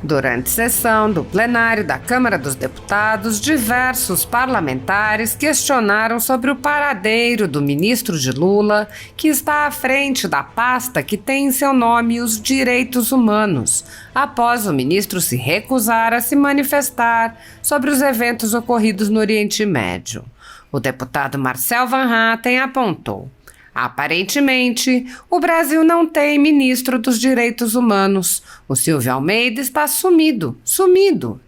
Durante sessão do plenário da Câmara dos Deputados, diversos parlamentares questionaram sobre o paradeiro do ministro de Lula, que está à frente da pasta que tem em seu nome os direitos humanos, após o ministro se recusar a se manifestar sobre os eventos ocorridos no Oriente Médio. O deputado Marcel Van Hatten apontou: aparentemente, o Brasil não tem ministro dos direitos humanos. O Silvio Almeida está sumido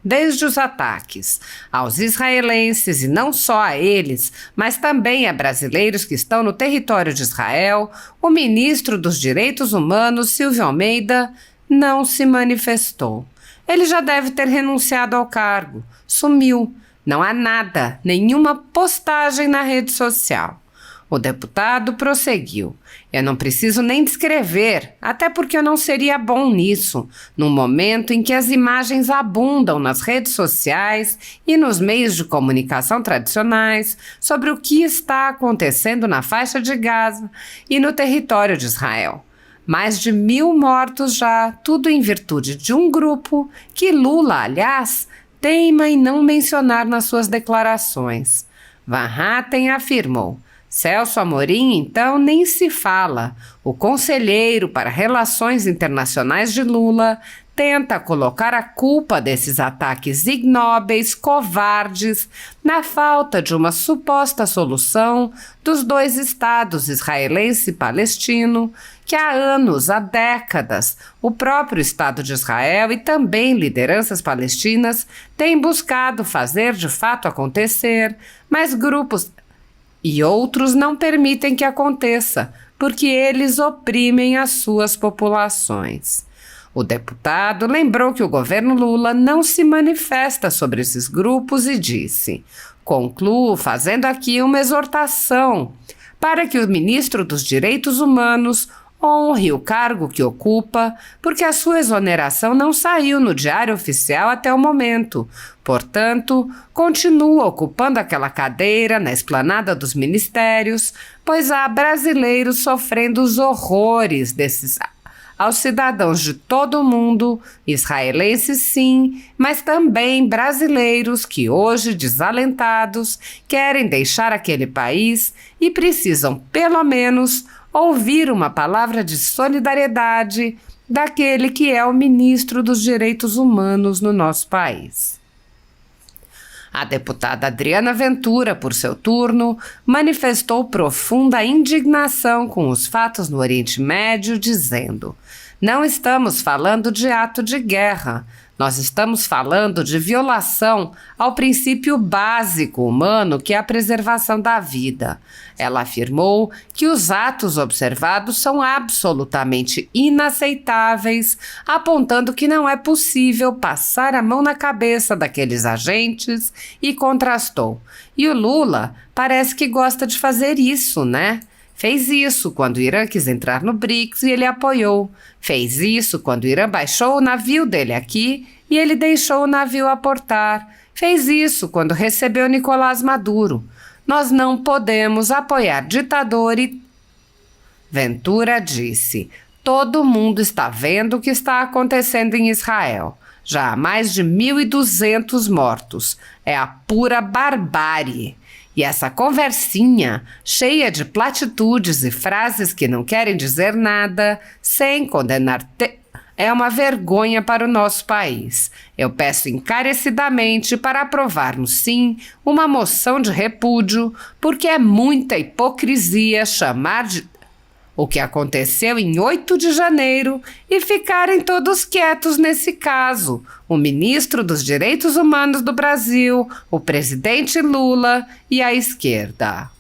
desde os ataques aos israelenses, e não só a eles, mas também a brasileiros que estão no território de Israel. O ministro dos direitos humanos, Silvio Almeida, não se manifestou. Ele já deve ter renunciado ao cargo. Sumiu. Não há nada, nenhuma postagem na rede social. O deputado prosseguiu: eu não preciso nem descrever, até porque eu não seria bom nisso, num momento em que as imagens abundam nas redes sociais e nos meios de comunicação tradicionais sobre o que está acontecendo na faixa de Gaza e no território de Israel. Mais de 1.000 mortos já, tudo em virtude de um grupo que Lula, aliás, teima em não mencionar nas suas declarações. Van Hatten afirmou: Celso Amorim, então, nem se fala. O conselheiro para Relações Internacionais de Lula tenta colocar a culpa desses ataques ignóbeis, covardes, na falta de uma suposta solução dos dois estados, israelense e palestino, que há anos, há décadas, o próprio Estado de Israel e também lideranças palestinas têm buscado fazer de fato acontecer, mas grupos e outros não permitem que aconteça, porque eles oprimem as suas populações. O deputado lembrou que o governo Lula não se manifesta sobre esses grupos e disse: concluo fazendo aqui uma exortação para que o ministro dos Direitos Humanos honre o cargo que ocupa, porque a sua exoneração não saiu no Diário Oficial até o momento. Portanto, continua ocupando aquela cadeira na esplanada dos ministérios, pois há brasileiros sofrendo os horrores desses aos cidadãos de todo o mundo, israelenses sim, mas também brasileiros que hoje, desalentados, querem deixar aquele país e precisam, pelo menos, ouvir uma palavra de solidariedade daquele que é o ministro dos Direitos Humanos no nosso país. A deputada Adriana Ventura, por seu turno, manifestou profunda indignação com os fatos no Oriente Médio, dizendo: não estamos falando de ato de guerra, nós estamos falando de violação ao princípio básico humano, que é a preservação da vida. Ela afirmou que os atos observados são absolutamente inaceitáveis, apontando que não é possível passar a mão na cabeça daqueles agentes, e contrastou: e o Lula parece que gosta de fazer isso, né? Fez isso quando o Irã quis entrar no BRICS e ele apoiou. Fez isso quando o Irã baixou o navio dele aqui e ele deixou o navio aportar. Fez isso quando recebeu Nicolás Maduro. Nós não podemos apoiar ditador e... Ventura disse: todo mundo está vendo o que está acontecendo em Israel. Já há mais de 1.200 mortos. É a pura barbárie. E essa conversinha, cheia de platitudes e frases que não querem dizer nada, sem condenar, é uma vergonha para o nosso país. Eu peço encarecidamente para aprovarmos, sim, uma moção de repúdio, porque é muita hipocrisia chamar de o que aconteceu em 8 de janeiro e ficarem todos quietos nesse caso. O ministro dos Direitos Humanos do Brasil, o presidente Lula e a esquerda.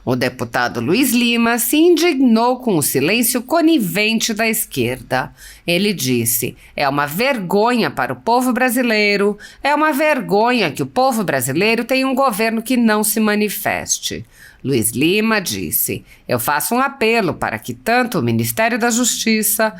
O deputado Luiz Lima se indignou com o silêncio conivente da esquerda. Ele disse: é uma vergonha para o povo brasileiro, é uma vergonha que o povo brasileiro tenha um governo que não se manifeste. Luiz Lima disse: eu faço um apelo para que tanto o Ministério da Justiça,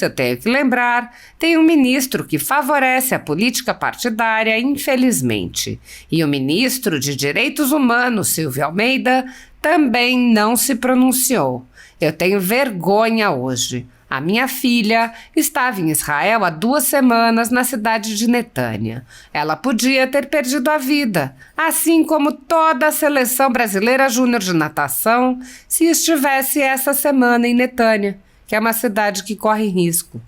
eu tenho que lembrar, tem um ministro que favorece a política partidária, infelizmente, e o ministro de Direitos Humanos, Silvio Almeida, também não se pronunciou. Eu tenho vergonha hoje. A minha filha estava em Israel há 2 semanas na cidade de Netânia. Ela podia ter perdido a vida, assim como toda a seleção brasileira júnior de natação, se estivesse essa semana em Netânia, que é uma cidade que corre risco.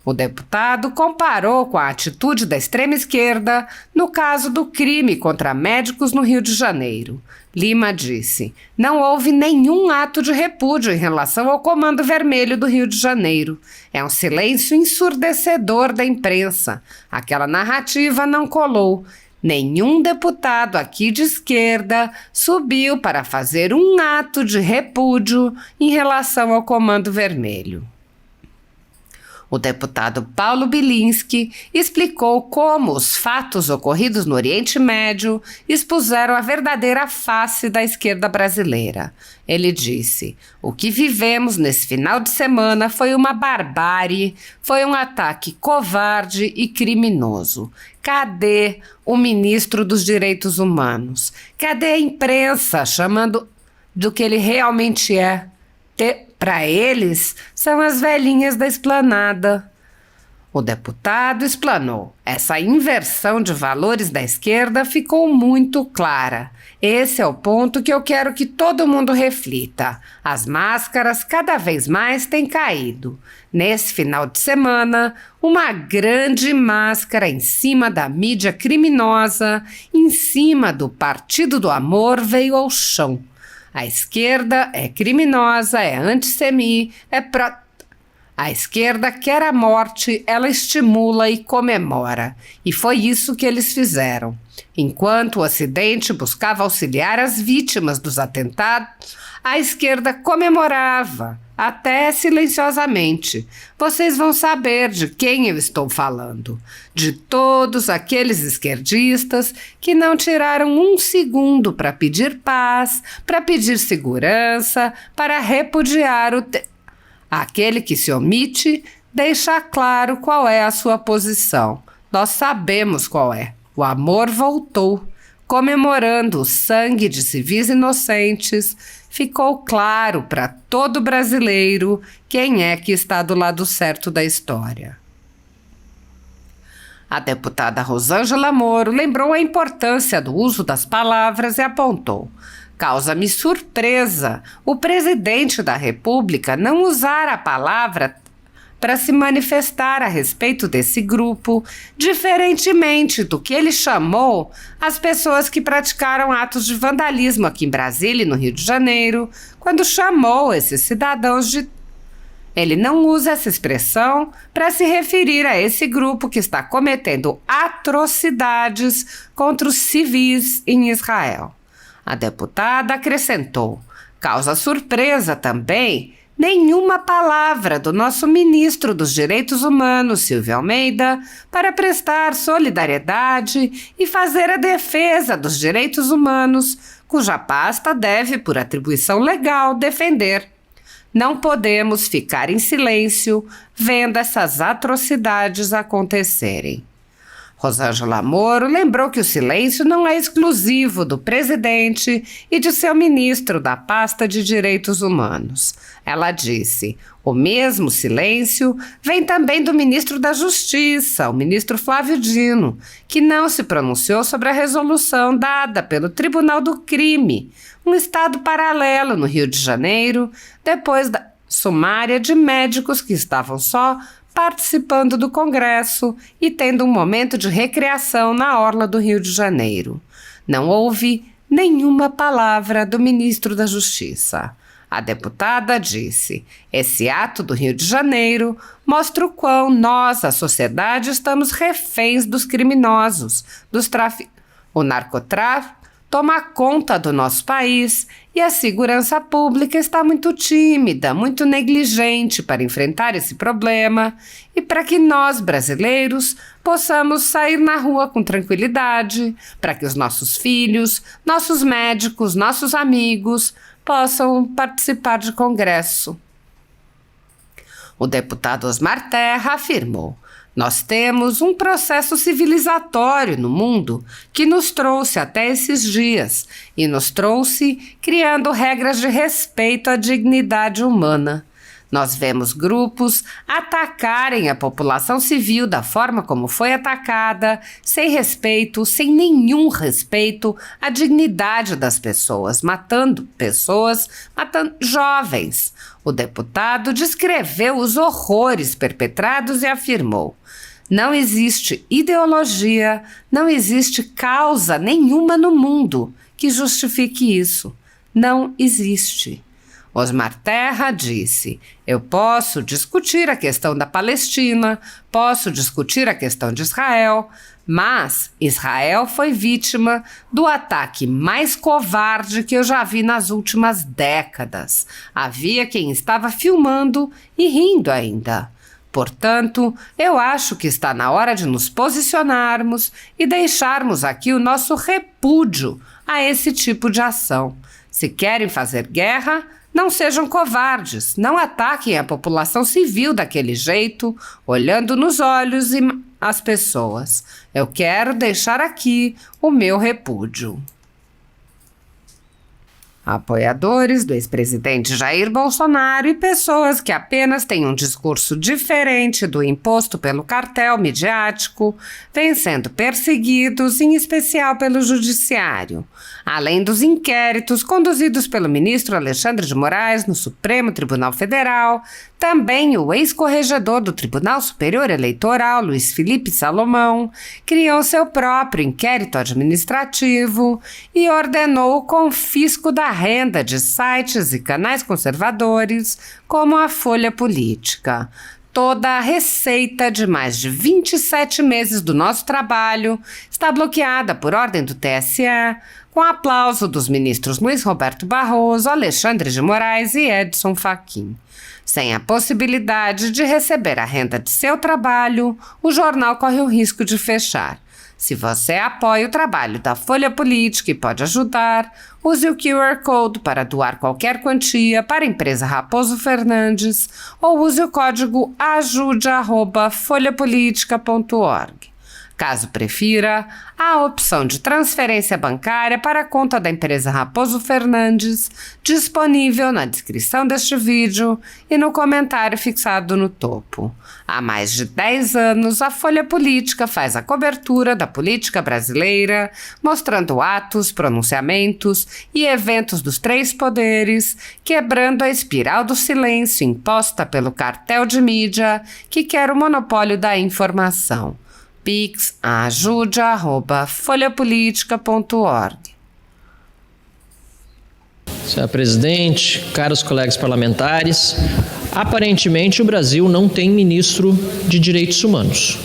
O deputado comparou com a atitude da extrema-esquerda no caso do crime contra médicos no Rio de Janeiro. Lima disse: não houve nenhum ato de repúdio em relação ao Comando Vermelho do Rio de Janeiro. É um silêncio ensurdecedor da imprensa. Aquela narrativa não colou. Nenhum deputado aqui de esquerda subiu para fazer um ato de repúdio em relação ao Comando Vermelho. O deputado Paulo Bilinski explicou como os fatos ocorridos no Oriente Médio expuseram a verdadeira face da esquerda brasileira. Ele disse: o que vivemos nesse final de semana foi uma barbárie, foi um ataque covarde e criminoso. Cadê o ministro dos Direitos Humanos? Cadê a imprensa chamando do que ele realmente é? Para eles, são as velhinhas da esplanada. O deputado explanou. Essa inversão de valores da esquerda ficou muito clara. Esse é o ponto que eu quero que todo mundo reflita. As máscaras cada vez mais têm caído. Nesse final de semana, uma grande máscara em cima da mídia criminosa, em cima do Partido do Amor, veio ao chão. A esquerda é criminosa, é antissemita, A esquerda quer a morte, ela estimula e comemora. E foi isso que eles fizeram. Enquanto o Ocidente buscava auxiliar as vítimas dos atentados, a esquerda comemorava, até silenciosamente. Vocês vão saber de quem eu estou falando. De todos aqueles esquerdistas que não tiraram um segundo para pedir paz, para pedir segurança, para repudiar aquele que se omite, deixa claro qual é a sua posição. Nós sabemos qual é. O amor voltou. Comemorando o sangue de civis inocentes, ficou claro para todo brasileiro quem é que está do lado certo da história. A deputada Rosângela Moro lembrou a importância do uso das palavras e apontou: causa-me surpresa o presidente da República não usar a palavra para se manifestar a respeito desse grupo, diferentemente do que ele chamou as pessoas que praticaram atos de vandalismo aqui em Brasília e no Rio de Janeiro, quando chamou esses cidadãos de... Ele não usa essa expressão para se referir a esse grupo que está cometendo atrocidades contra os civis em Israel. A deputada acrescentou: causa surpresa também nenhuma palavra do nosso ministro dos Direitos Humanos, Silvio Almeida, para prestar solidariedade e fazer a defesa dos direitos humanos, cuja pasta deve, por atribuição legal, defender. Não podemos ficar em silêncio vendo essas atrocidades acontecerem. Rosângela Moro lembrou que o silêncio não é exclusivo do presidente e de seu ministro da pasta de Direitos Humanos. Ela disse: o mesmo silêncio vem também do ministro da Justiça, o ministro Flávio Dino, que não se pronunciou sobre a resolução dada pelo Tribunal do Crime, um estado paralelo no Rio de Janeiro, depois da sumária de médicos que estavam só participando do Congresso e tendo um momento de recreação na orla do Rio de Janeiro. Não houve nenhuma palavra do ministro da Justiça. A deputada disse: esse ato do Rio de Janeiro mostra o quão nós, a sociedade, estamos reféns dos criminosos, dos O narcotráfico toma conta do nosso país e a segurança pública está muito tímida, muito negligente para enfrentar esse problema e para que nós, brasileiros, possamos sair na rua com tranquilidade, para que os nossos filhos, nossos médicos, nossos amigos possam participar de congresso. O deputado Osmar Terra afirmou: nós temos um processo civilizatório no mundo que nos trouxe até esses dias e nos trouxe criando regras de respeito à dignidade humana. Nós vemos grupos atacarem a população civil da forma como foi atacada, sem respeito, sem nenhum respeito à dignidade das pessoas, matando jovens. O deputado descreveu os horrores perpetrados e afirmou: não existe ideologia, não existe causa nenhuma no mundo que justifique isso. Não existe. Osmar Terra disse: eu posso discutir a questão da Palestina, posso discutir a questão de Israel, mas Israel foi vítima do ataque mais covarde que eu já vi nas últimas décadas. Havia quem estava filmando e rindo ainda. Portanto, eu acho que está na hora de nos posicionarmos e deixarmos aqui o nosso repúdio a esse tipo de ação. Se querem fazer guerra, não sejam covardes, não ataquem a população civil daquele jeito, olhando nos olhos as pessoas. Eu quero deixar aqui o meu repúdio. Apoiadores do ex-presidente Jair Bolsonaro e pessoas que apenas têm um discurso diferente do imposto pelo cartel midiático vêm sendo perseguidos, em especial pelo Judiciário. Além dos inquéritos conduzidos pelo ministro Alexandre de Moraes no Supremo Tribunal Federal, também o ex-corregedor do Tribunal Superior Eleitoral, Luiz Felipe Salomão, criou seu próprio inquérito administrativo e ordenou o confisco da renda de sites e canais conservadores, como a Folha Política. Toda a receita de mais de 27 meses do nosso trabalho está bloqueada por ordem do TSE, com aplauso dos ministros Luiz Roberto Barroso, Alexandre de Moraes e Edson Fachin. Sem a possibilidade de receber a renda de seu trabalho, o jornal corre o risco de fechar. Se você apoia o trabalho da Folha Política e pode ajudar, use o QR Code para doar qualquer quantia para a empresa Raposo Fernandes ou use o código ajude@folhapolitica.org. Caso prefira, há a opção de transferência bancária para a conta da empresa Raposo Fernandes, disponível na descrição deste vídeo e no comentário fixado no topo. Há mais de 10 anos, a Folha Política faz a cobertura da política brasileira, mostrando atos, pronunciamentos e eventos dos três poderes, quebrando a espiral do silêncio imposta pelo cartel de mídia que quer o monopólio da informação. Pix ajude@folhapolitica.org. Senhor presidente, caros colegas parlamentares, aparentemente o Brasil não tem ministro de Direitos Humanos.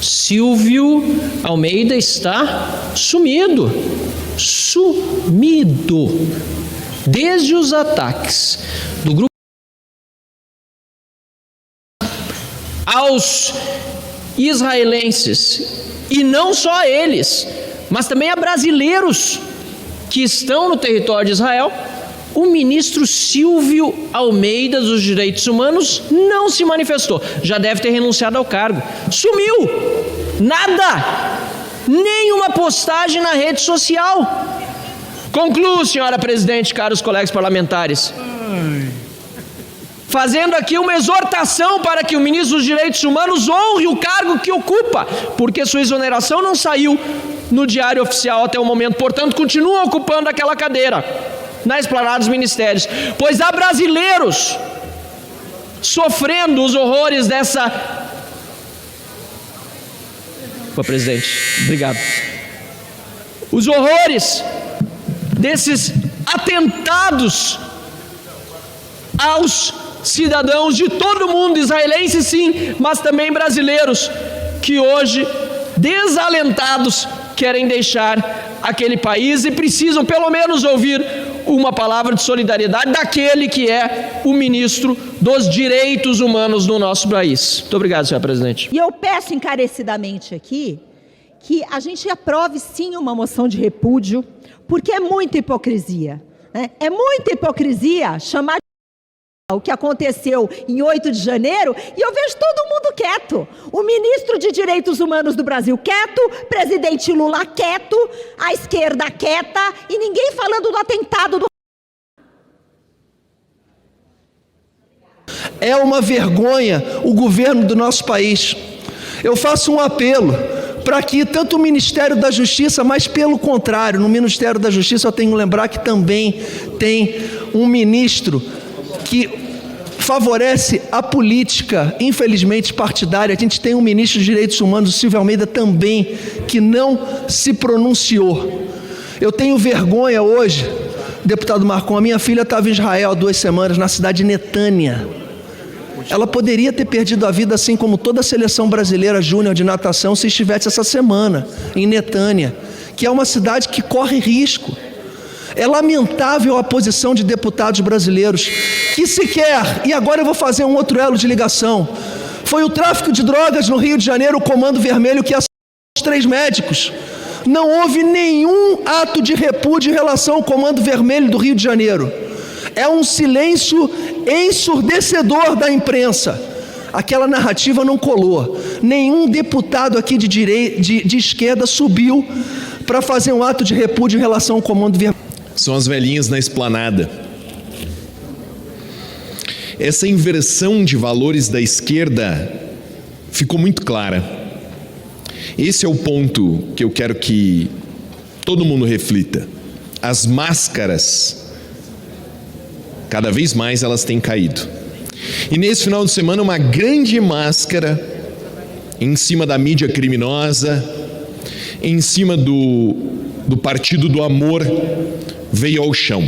Silvio Almeida está sumido. Desde os ataques do grupo aos israelenses, e não só a eles, mas também a brasileiros que estão no território de Israel, o ministro Silvio Almeida dos Direitos Humanos não se manifestou. Já deve ter renunciado ao cargo. Sumiu! Nada! Nenhuma postagem na rede social. Concluo, senhora presidente, caros colegas parlamentares, fazendo aqui uma exortação para que o ministro dos Direitos Humanos honre o cargo que ocupa, porque sua exoneração não saiu no Diário Oficial até o momento, portanto, continua ocupando aquela cadeira na esplanada dos ministérios, pois há brasileiros sofrendo os horrores dessa... Opa, presidente, obrigado. Os horrores desses atentados aos cidadãos de todo o mundo, israelenses sim, mas também brasileiros, que hoje, desalentados, querem deixar aquele país e precisam pelo menos ouvir uma palavra de solidariedade daquele que é o ministro dos Direitos Humanos no nosso país. Muito obrigado, senhora presidente. E eu peço encarecidamente aqui que a gente aprove sim uma moção de repúdio, porque é muita hipocrisia, né? É muita hipocrisia chamar o que aconteceu em 8 de janeiro, e eu vejo todo mundo quieto. O ministro de Direitos Humanos do Brasil quieto, presidente Lula quieto, a esquerda quieta, e ninguém falando do atentado do... É uma vergonha o governo do nosso país. Eu faço um apelo para que tanto o Ministério da Justiça, mas pelo contrário, no Ministério da Justiça eu tenho que lembrar que também tem um ministro que favorece a política, infelizmente partidária. A gente tem um ministro de Direitos Humanos, o Silvio Almeida, também, que não se pronunciou. Eu tenho vergonha hoje, deputado Marcon, a minha filha estava em Israel há 2 semanas, na cidade de Netânia. Ela poderia ter perdido a vida, assim como toda a seleção brasileira júnior de natação, se estivesse essa semana em Netânia, que é uma cidade que corre risco. É lamentável a posição de deputados brasileiros que sequer, e agora eu vou fazer um outro elo de ligação, foi o tráfico de drogas no Rio de Janeiro, o Comando Vermelho, que assassinou os 3 médicos. Não houve nenhum ato de repúdio em relação ao Comando Vermelho do Rio de Janeiro. É um silêncio ensurdecedor da imprensa. Aquela narrativa não colou. Nenhum deputado aqui de esquerda subiu para fazer um ato de repúdio em relação ao Comando Vermelho. São as velhinhas na esplanada. Essa inversão de valores da esquerda ficou muito clara. Esse é o ponto que eu quero que todo mundo reflita. As máscaras, cada vez mais elas têm caído. E nesse final de semana, uma grande máscara em cima da mídia criminosa, em cima do Partido do Amor, veio ao chão.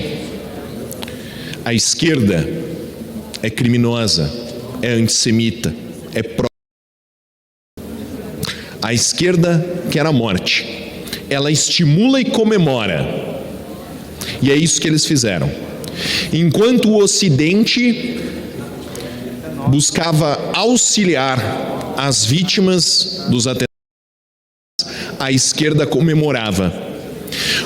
A esquerda é criminosa, é antissemita, é pró. A esquerda quer a morte. Ela estimula e comemora. E é isso que eles fizeram. Enquanto o Ocidente buscava auxiliar as vítimas dos atentados, a esquerda comemorava.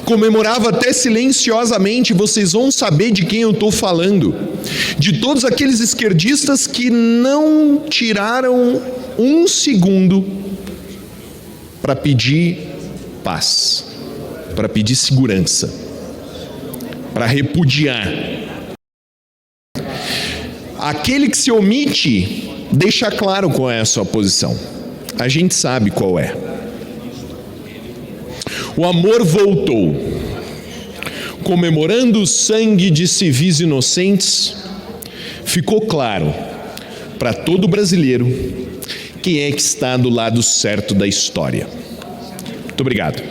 Comemorava até silenciosamente. Vocês vão saber de quem eu estou falando. De todos aqueles esquerdistas que não tiraram um segundo para pedir paz, para pedir segurança, para repudiar. Aquele que se omite deixa claro qual é a sua posição. A gente sabe qual é. O amor voltou, comemorando o sangue de civis inocentes. Ficou claro para todo brasileiro quem é que está do lado certo da história. Muito obrigado.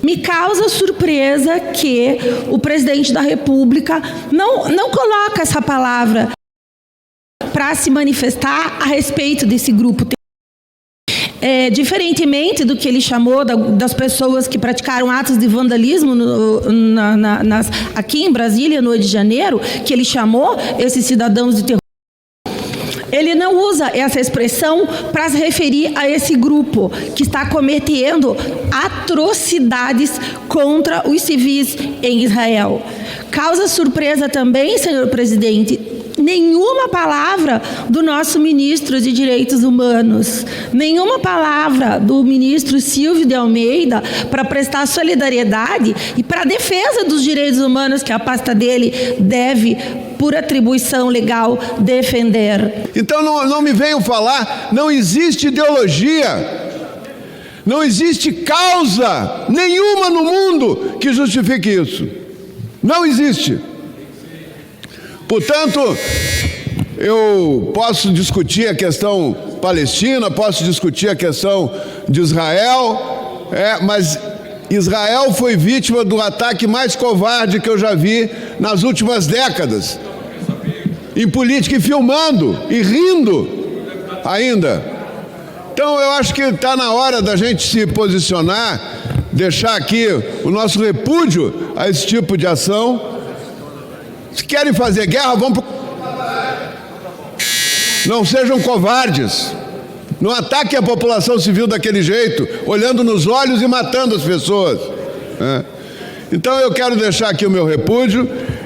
Me causa surpresa que o presidente da República não coloca essa palavra para se manifestar a respeito desse grupo. Diferentemente do que ele chamou das pessoas que praticaram atos de vandalismo aqui em Brasília, no Rio de Janeiro, que ele chamou esses cidadãos de terror. Ele não usa essa expressão para se referir a esse grupo que está cometendo atrocidades contra os civis em Israel. Causa surpresa também, senhor presidente, nenhuma palavra do nosso ministro de Direitos Humanos, nenhuma palavra do ministro Silvio de Almeida para prestar solidariedade e para a defesa dos direitos humanos que a pasta dele deve, por atribuição legal, defender. Então não me venham falar, não existe ideologia, não existe causa nenhuma no mundo que justifique isso. Não existe. Portanto, eu posso discutir a questão palestina, posso discutir a questão de Israel, mas Israel foi vítima do ataque mais covarde que eu já vi nas últimas décadas. Em política, e filmando, e rindo ainda. Então eu acho que está na hora da gente se posicionar, deixar aqui o nosso repúdio a esse tipo de ação. Se querem fazer guerra, vão pro... Não sejam covardes. Não ataquem a população civil daquele jeito, olhando nos olhos e matando as pessoas. Então eu quero deixar aqui o meu repúdio.